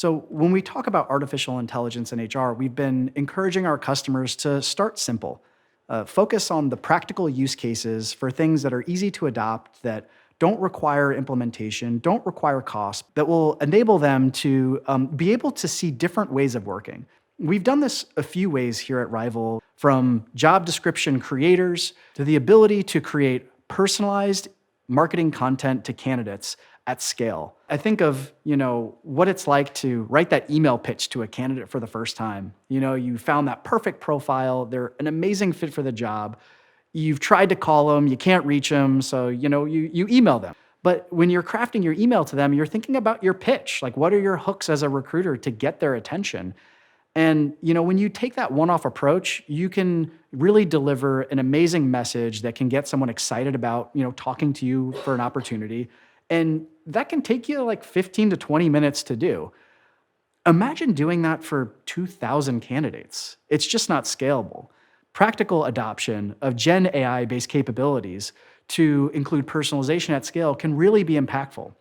So when we talk about artificial intelligence in HR, we've been encouraging our customers to start simple. Focus on the practical use cases for things that are easy to adopt, that don't require implementation, don't require cost, that will enable them to be able to see different ways of working. We've done this a few ways here at Rival, from job description creators to the ability to create personalized marketing content to candidates at scale. I think of, what it's like to write that email pitch to a candidate for the first time. You found that perfect profile, they're an amazing fit for the job. You've tried to call them, you can't reach them, so you email them. But when you're crafting your email to them, you're thinking about your pitch. Like, what are your hooks as a recruiter to get their attention? And when you take that one-off approach, you can really deliver an amazing message that can get someone excited about, talking to you for an opportunity. And that can take you like 15 to 20 minutes to do. Imagine doing that for 2,000 candidates. It's just not scalable. Practical adoption of Gen AI-based capabilities to include personalization at scale can really be impactful.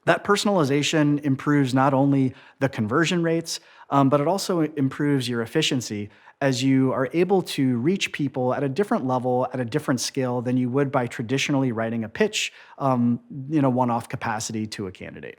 That personalization improves not only the conversion rates, but it also improves your efficiency as you are able to reach people at a different level, at a different scale than you would by traditionally writing a pitch, one-off capacity to a candidate.